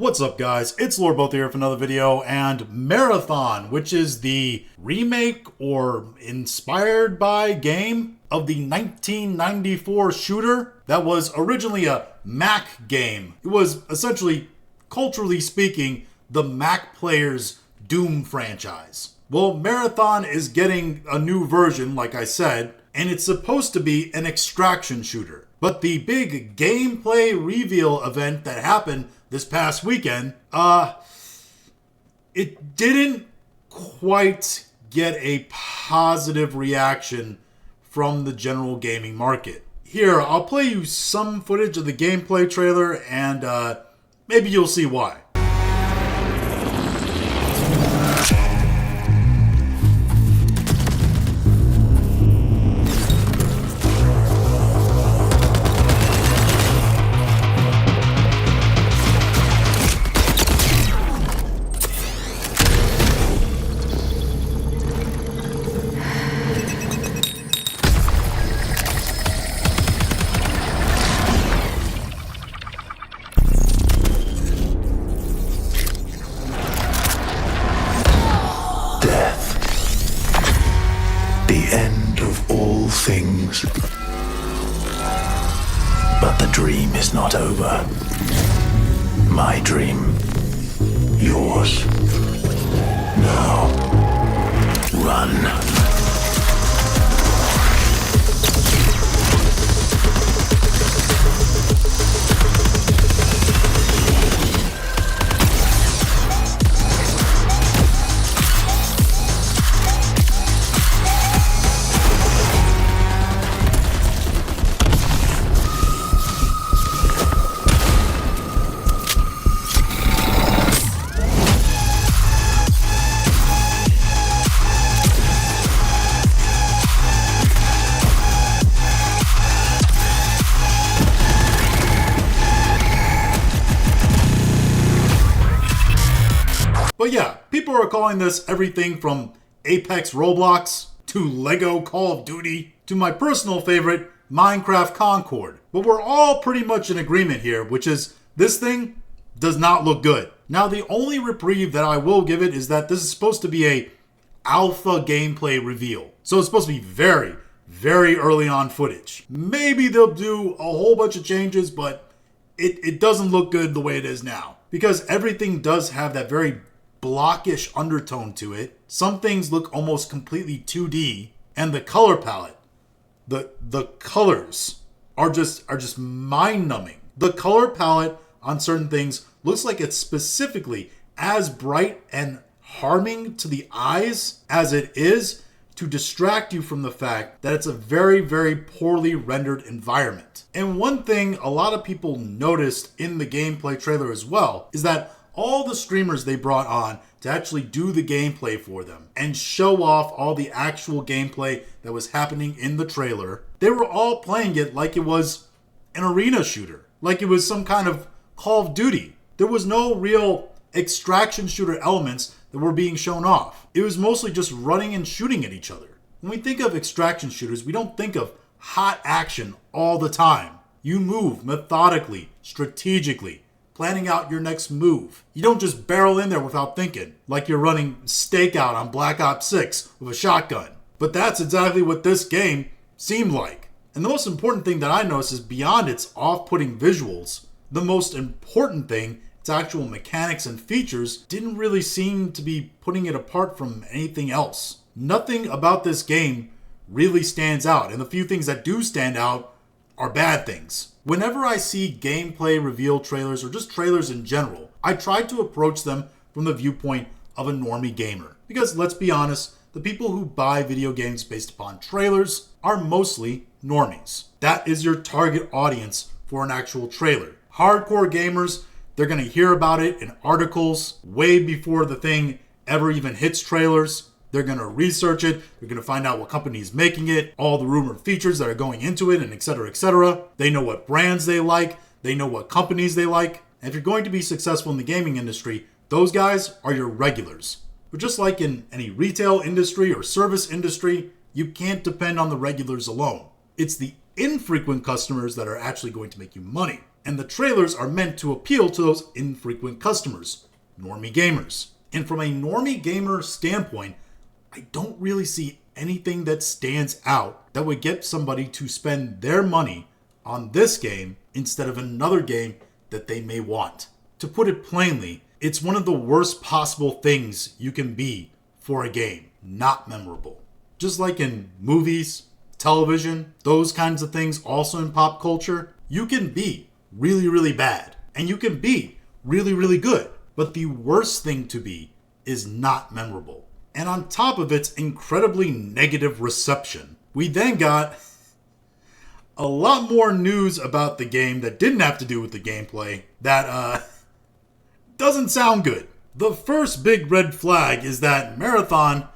What's up, guys? It's Lord Both here for another video, and Marathon, which is the remake or inspired by game of the 1994 shooter that was originally a Mac game. It was essentially, culturally speaking, the Mac player's Doom franchise. Well, Marathon is getting a new version, like I said, and it's supposed to be an extraction shooter. But the big gameplay reveal event that happened this past weekend, it didn't quite get a positive reaction from the general gaming market. Here, I'll play you some footage of the gameplay trailer and maybe you'll see why. The end of all things. But the dream is not over. My dream. Yours. Now. Run. But yeah, people are calling this everything from Apex Roblox to Lego Call of Duty to my personal favorite, Minecraft Concord. But we're all pretty much in agreement here, which is this thing does not look good. Now, the only reprieve that I will give it is that this is supposed to be a alpha gameplay reveal. So it's supposed to be very, very early on footage. Maybe they'll do a whole bunch of changes, but it doesn't look good the way it is now. Because everything does have that very blockish undertone to it. Some things look almost completely 2D, and the color palette, the colors are just mind-numbing. The color palette on certain things looks like it's specifically as bright and harming to the eyes as it is to distract you from the fact that it's a very, very poorly rendered environment. And one thing a lot of people noticed in the gameplay trailer as well is that all the streamers they brought on to actually do the gameplay for them and show off all the actual gameplay that was happening in the trailer, they were all playing it like it was an arena shooter, like it was some kind of Call of Duty. There was no real extraction shooter elements that were being shown off. It was mostly just running and shooting at each other. When we think of extraction shooters, we don't think of hot action all the time. You move methodically, strategically, planning out your next move. You don't just barrel in there without thinking, like you're running stakeout on Black Ops 6 with a shotgun. But that's exactly what this game seemed like. And the most important thing that I noticed is beyond its off-putting visuals, the most important thing, its actual mechanics and features, didn't really seem to be putting it apart from anything else. Nothing about this game really stands out, and the few things that do stand out are bad things. Whenever I see gameplay reveal trailers or just trailers in general, I try to approach them from the viewpoint of a normie gamer. Because let's be honest, the people who buy video games based upon trailers are mostly normies. That is your target audience for an actual trailer. Hardcore gamers, they're going to hear about it in articles way before the thing ever even hits trailers. They're going to research it. They're going to find out what company is making it, all the rumored features that are going into it, and et cetera, et cetera. They know what brands they like. They know what companies they like. And if you're going to be successful in the gaming industry, those guys are your regulars. But just like in any retail industry or service industry, you can't depend on the regulars alone. It's the infrequent customers that are actually going to make you money. And the trailers are meant to appeal to those infrequent customers, normie gamers. And from a normie gamer standpoint, I don't really see anything that stands out that would get somebody to spend their money on this game instead of another game that they may want. To put it plainly, it's one of the worst possible things you can be for a game, not memorable. Just like in movies, television, those kinds of things, also in pop culture, you can be really, really bad, and you can be really, really good. But the worst thing to be is not memorable. And on top of its incredibly negative reception, we then got a lot more news about the game that didn't have to do with the gameplay that doesn't sound good. The first big red flag is that Marathon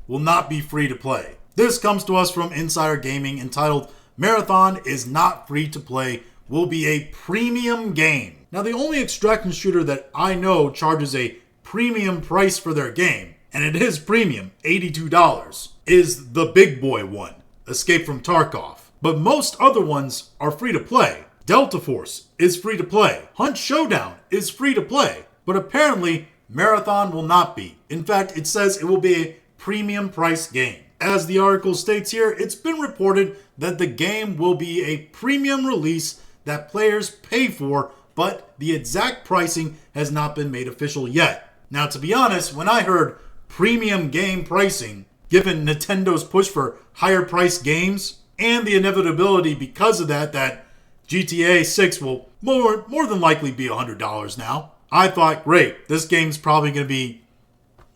will not be free to play. This comes to us from Insider Gaming, entitled Marathon is not free to play, will be a premium game. Now, the only extraction shooter that I know charges a premium price for their game, and it is premium, $82, is the big boy one, Escape from Tarkov. But most other ones are free to play. Delta Force is free to play. Hunt Showdown is free to play. But apparently, Marathon will not be. In fact, it says it will be a premium price game. As the article states here, it's been reported that the game will be a premium release that players pay for, but the exact pricing has not been made official yet. Now, to be honest, when I heard premium game pricing, given Nintendo's push for higher priced games, and the inevitability because of that GTA 6 will more than likely be $100 now, I thought, great, this game's probably going to be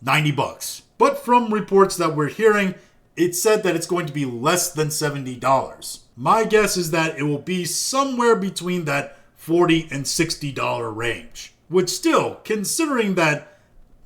$90. But from reports that we're hearing, it said that it's going to be less than $70. My guess is that it will be somewhere between that $40 and $60 range. Which still, considering that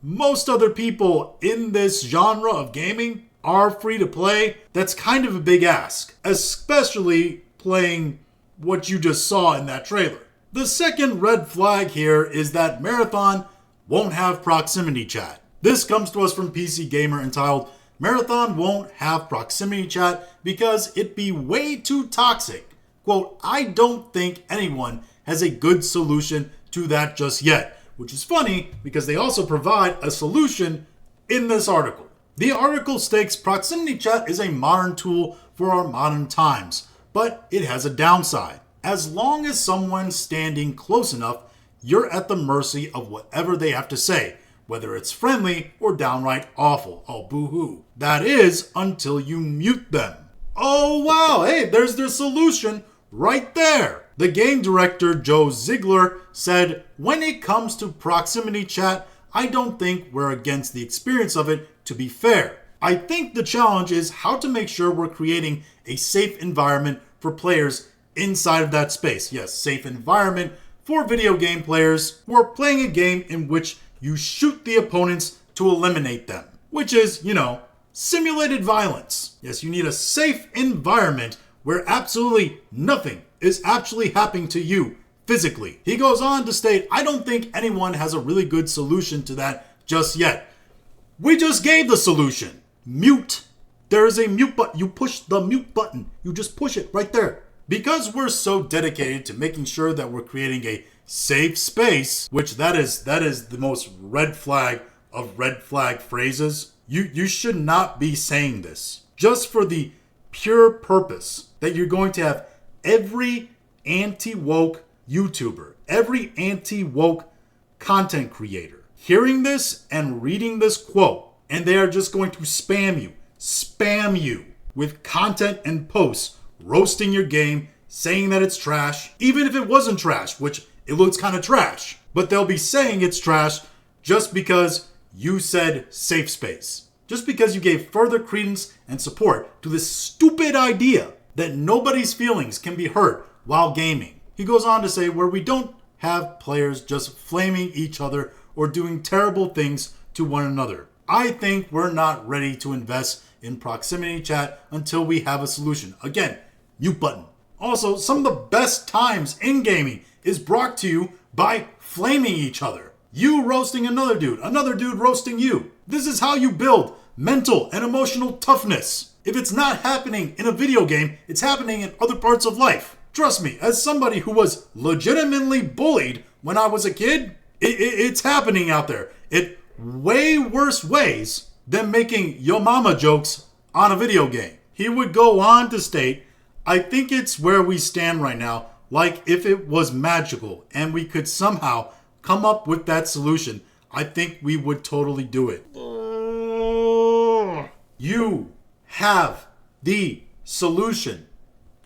most other people in this genre of gaming are free to play, that's kind of a big ask, especially playing what you just saw in that trailer. The second red flag here is that Marathon won't have proximity chat. This comes to us from PC Gamer, entitled Marathon won't have proximity chat because it'd be way too toxic. Quote, I don't think anyone has a good solution to that just yet, which is funny because they also provide a solution in this article. The article states proximity chat is a modern tool for our modern times, but it has a downside. As long as someone's standing close enough, you're at the mercy of whatever they have to say, whether it's friendly or downright awful. Oh, boo-hoo. That is, until you mute them. Oh, wow, hey, there's their solution right there. The game director, Joe Ziegler, said, when it comes to proximity chat, I don't think we're against the experience of it, to be fair. I think the challenge is how to make sure we're creating a safe environment for players inside of that space. Yes, safe environment for video game players who are playing a game in which you shoot the opponents to eliminate them, which is, simulated violence. Yes, you need a safe environment where absolutely nothing is actually happening to you physically. He goes on to state, I don't think anyone has a really good solution to that just yet. We just gave the solution. Mute. There is a mute button. You push the mute button. You just push it right there. Because we're so dedicated to making sure that we're creating a safe space, which that is the most red flag of red flag phrases, you should not be saying this. Just for the pure purpose that you're going to have every anti-woke YouTuber, every anti-woke content creator hearing this and reading this quote, and they are just going to spam you with content and posts roasting your game, saying that it's trash, even if it wasn't trash, which it looks kind of trash. But they'll be saying it's trash just because you said safe space. Just because you gave further credence and support to this stupid idea that nobody's feelings can be hurt while gaming. He goes on to say, where we don't have players just flaming each other or doing terrible things to one another. I think we're not ready to invest in proximity chat until we have a solution. Again, mute button. Also, some of the best times in gaming is brought to you by flaming each other. You roasting another dude roasting you. This is how you build mental and emotional toughness. If it's not happening in a video game, it's happening in other parts of life. Trust me, as somebody who was legitimately bullied when I was a kid, it's happening out there. In way worse ways than making yo mama jokes on a video game. He would go on to state, I think it's where we stand right now, like if it was magical and we could somehow come up with that solution, I think we would totally do it. You have the solution.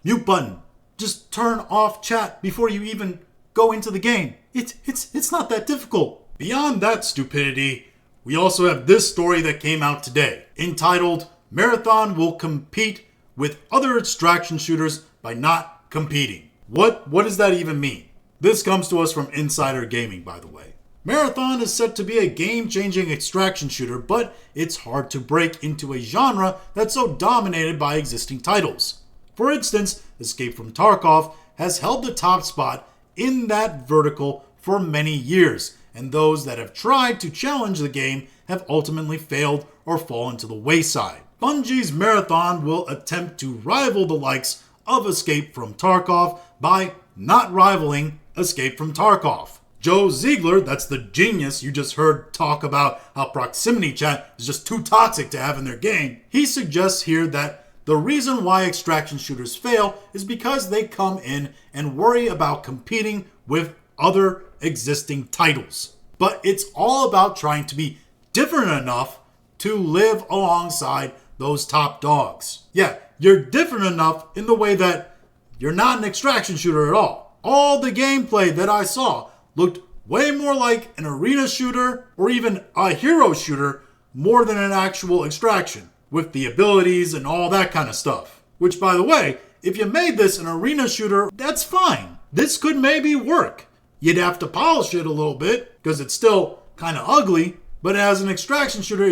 Mute button. Just turn off chat before you even go into the game. It's not that difficult. Beyond that stupidity, we also have this story that came out today, entitled Marathon Will Compete with Other Extraction Shooters by Not Competing. What does that even mean? This comes to us from Insider Gaming, by the way. Marathon is said to be a game-changing extraction shooter, but it's hard to break into a genre that's so dominated by existing titles. For instance, Escape from Tarkov has held the top spot in that vertical for many years, and those that have tried to challenge the game have ultimately failed or fallen to the wayside. Bungie's Marathon will attempt to rival the likes of Escape from Tarkov by not rivaling Escape from Tarkov. Joe Ziegler, that's the genius you just heard talk about how proximity chat is just too toxic to have in their game, he suggests here that the reason why extraction shooters fail is because they come in and worry about competing with other existing titles. But it's all about trying to be different enough to live alongside those top dogs. Yeah, you're different enough in the way that you're not an extraction shooter at all. All the gameplay that I saw looked way more like an arena shooter or even a hero shooter more than an actual extraction, with the abilities and all that kind of stuff. Which, by the way, if you made this an arena shooter, that's fine. This could maybe work. You'd have to polish it a little bit because it's still kind of ugly, but as an extraction shooter,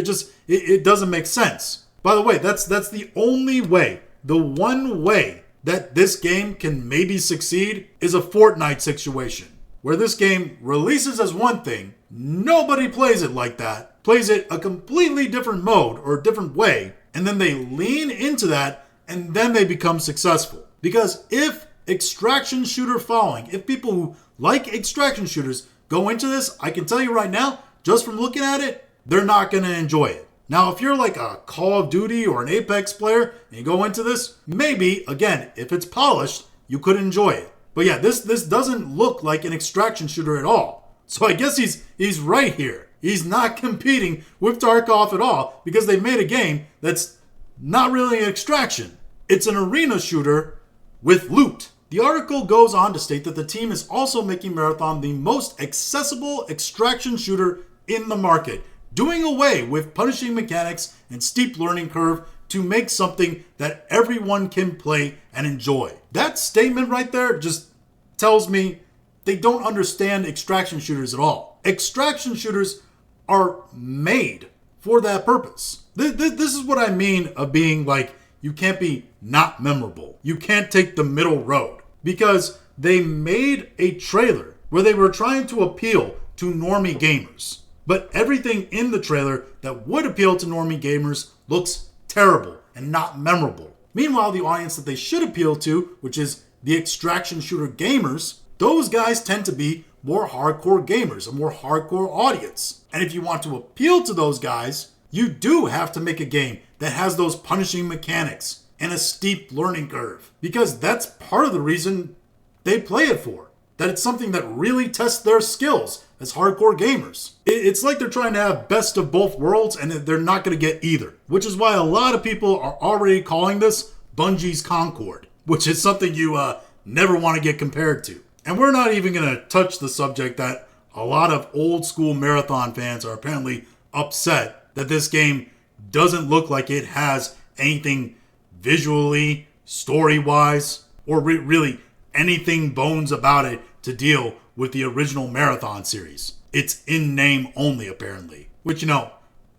it doesn't make sense. By the way, that's the only way, the one way that this game can maybe succeed is a Fortnite situation, where this game releases as one thing, nobody plays it like that, plays it a completely different mode or a different way, and then they lean into that, and then they become successful. Because if extraction shooter following, if people who like extraction shooters go into this, I can tell you right now, just from looking at it, they're not going to enjoy it. Now, if you're like a Call of Duty or an Apex player and you go into this, maybe, again, if it's polished, you could enjoy it. But yeah, this doesn't look like an extraction shooter at all. So I guess he's right here. He's not competing with Tarkov at all because they made a game that's not really an extraction. It's an arena shooter with loot. The article goes on to state that the team is also making Marathon the most accessible extraction shooter in the market, doing away with punishing mechanics and steep learning curve to make something that everyone can play and enjoy. That statement right there just tells me they don't understand extraction shooters at all. Extraction shooters are made for that purpose. This is what I mean of being like, you can't be not memorable. You can't take the middle road. Because they made a trailer where they were trying to appeal to normie gamers. But everything in the trailer that would appeal to normie gamers looks terrible and not memorable. Meanwhile, the audience that they should appeal to, which is the extraction shooter gamers, those guys tend to be more hardcore gamers, a more hardcore audience. And if you want to appeal to those guys, you do have to make a game that has those punishing mechanics and a steep learning curve. Because that's part of the reason they play it for. That it's something that really tests their skills as hardcore gamers. It's like they're trying to have best of both worlds and they're not going to get either. Which is why a lot of people are already calling this Bungie's Concord, which is something you never want to get compared to. And we're not even going to touch the subject that a lot of old school Marathon fans are apparently upset that this game doesn't look like it has anything visually, story-wise, or really anything bones about it to deal with the original Marathon series. It's in name only, apparently. Which,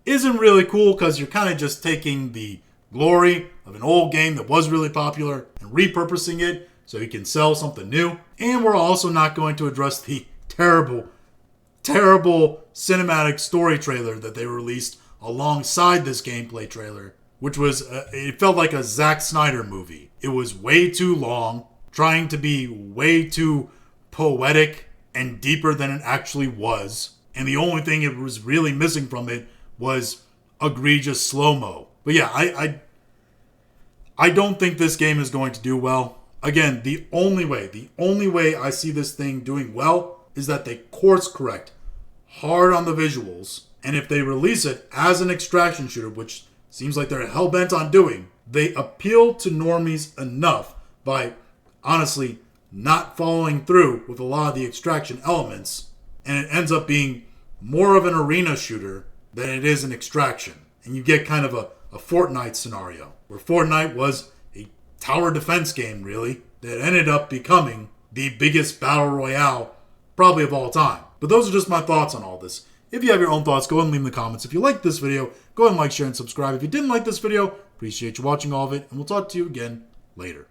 isn't really cool because you're kind of just taking the glory of an old game that was really popular and repurposing it so you can sell something new. And we're also not going to address the terrible cinematic story trailer that they released alongside this gameplay trailer, which was, it felt like a Zack Snyder movie. It was way too long. trying to be way too poetic and deeper than it actually was. And the only thing it was really missing from it was egregious slow-mo. But yeah, I don't think this game is going to do well. Again, the only way I see this thing doing well is that they course correct hard on the visuals. And if they release it as an extraction shooter, which seems like they're hell-bent on doing, they appeal to normies enough by honestly not following through with a lot of the extraction elements, and it ends up being more of an arena shooter than it is an extraction. And you get kind of a Fortnite scenario, where Fortnite was a tower defense game, really, that ended up becoming the biggest battle royale probably of all time. But those are just my thoughts on all this. If you have your own thoughts, go ahead and leave them in the comments. If you liked this video, go ahead and like, share, and subscribe. If you didn't like this video, appreciate you watching all of it, and we'll talk to you again later.